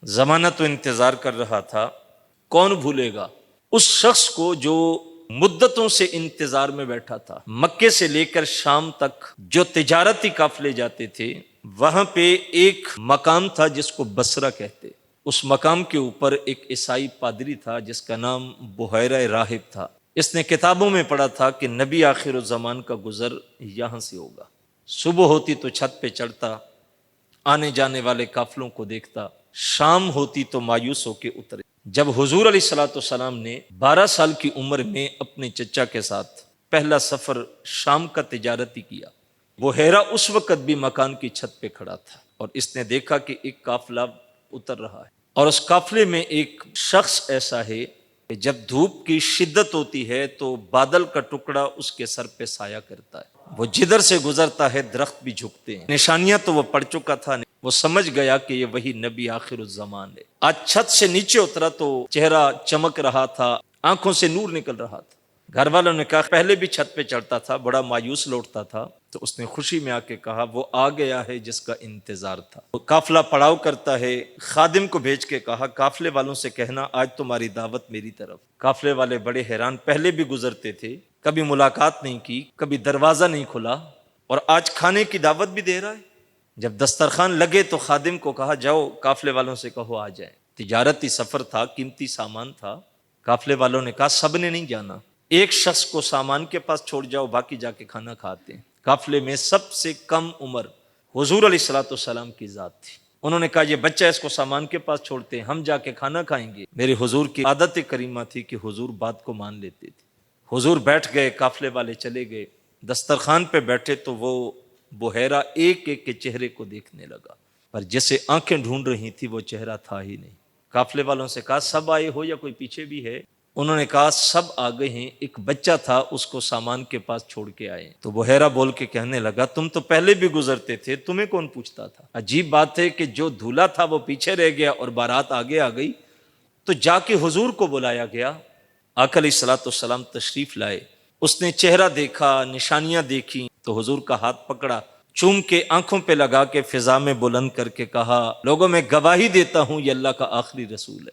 زمانہ تو انتظار کر رہا تھا، کون بھولے گا اس شخص کو جو مدتوں سے انتظار میں بیٹھا تھا۔ مکے سے لے کر شام تک جو تجارتی قافلے جاتے تھے، وہاں پہ ایک مقام تھا جس کو بصرہ کہتے۔ اس مقام کے اوپر ایک عیسائی پادری تھا جس کا نام بحیرہ راہب تھا۔ اس نے کتابوں میں پڑھا تھا کہ نبی آخر الزمان کا گزر یہاں سے ہوگا۔ صبح ہوتی تو چھت پہ چڑھتا، آنے جانے والے قافلوں کو دیکھتا، شام ہوتی تو مایوس ہو کے اترے۔ جب حضور علیہ الصلوۃ والسلام نے 12 سال کی عمر میں اپنے چچا کے ساتھ پہلا سفر شام کا تجارتی کیا، بحیرہ اس وقت بھی مکان کی چھت پہ کھڑا تھا اور اس نے دیکھا کہ ایک قافلہ اتر رہا ہے، اور اس قافلے میں ایک شخص ایسا ہے کہ جب دھوپ کی شدت ہوتی ہے تو بادل کا ٹکڑا اس کے سر پہ سایہ کرتا ہے، وہ جدھر سے گزرتا ہے درخت بھی جھکتے ہیں۔ نشانیاں تو وہ پڑھ چکا تھا، وہ سمجھ گیا کہ یہ وہی نبی آخر الزمان ہے۔ آج چھت سے نیچے اترا تو چہرہ چمک رہا تھا، آنکھوں سے نور نکل رہا تھا۔ گھر والوں نے کہا پہلے بھی چھت پہ چڑھتا تھا، بڑا مایوس لوٹتا تھا، تو اس نے خوشی میں آ کے کہا وہ آ گیا ہے جس کا انتظار تھا۔ وہ قافلہ پڑاؤ کرتا ہے، خادم کو بھیج کے کہا قافلے والوں سے کہنا آج تمہاری دعوت میری طرف۔ قافلے والے بڑے حیران، پہلے بھی گزرتے تھے، کبھی ملاقات نہیں کی، کبھی دروازہ نہیں کھلا، اور آج کھانے کی دعوت بھی دے رہا ہے۔ جب دسترخوان لگے تو خادم کو کہا جاؤ قافلے والوں سے کہو آ جائیں۔ تجارتی سفر تھا، قیمتی سامان تھا۔ قافلے والوں نے کہا سب نے نہیں جانا، ایک شخص کو سامان کے پاس چھوڑ جاؤ، باقی جا کے کھانا کھاتے ہیں۔ قافلے میں سب سے کم عمر حضور علیہ الصلوۃ والسلام کی ذات تھی۔ انہوں نے کہا یہ بچہ اس کو سامان کے پاس چھوڑتے ہیں، ہم جا کے کھانا کھائیں گے۔ میرے حضور کی عادت کریمہ تھی کہ حضور بات کو مان لیتے تھے۔ حضور بیٹھ گئے، قافلے والے چلے گئے، دسترخوان پہ بیٹھے تو وہ بحیرہ ایک ایک کے چہرے کو دیکھنے لگا، پر جیسے آنکھیں ڈھونڈ رہی تھی وہ چہرہ تھا ہی نہیں۔ قافلے والوں سے کہا سب آئے ہو یا کوئی پیچھے بھی ہے؟ انہوں نے کہا سب آ گئے ہیں، ایک بچہ تھا اس کو سامان کے پاس چھوڑ کے آئے۔ تو بحیرہ بول کے کہنے لگا تم تو پہلے بھی گزرتے تھے، تمہیں کون پوچھتا تھا؟ عجیب بات ہے کہ جو دھولا تھا وہ پیچھے رہ گیا اور بارات آگے آ گئی، تو جا کے حضور کو بلایا گیا۔ آقا علیہ الصلوۃ والسلام تشریف لائے، اس نے چہرہ دیکھا، نشانیاں دیکھی، تو حضور کا ہاتھ پکڑا، چوم کے آنکھوں پہ لگا کے فضا میں بلند کر کے کہا لوگوں میں گواہی دیتا ہوں یہ اللہ کا آخری رسول ہے۔